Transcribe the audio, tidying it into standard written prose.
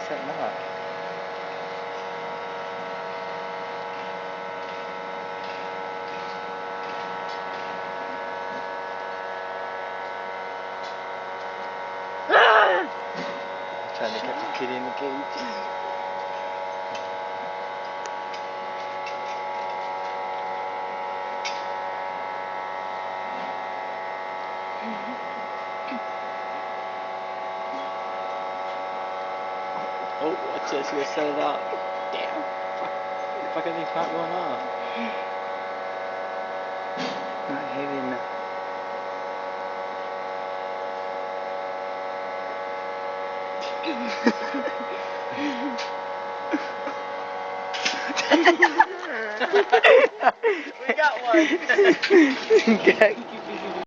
set mark. Trying to get the kid in the cage. Oh, watch this, we'll set it up. Damn. Fucking thing can't run off. Not heavy enough. We got one.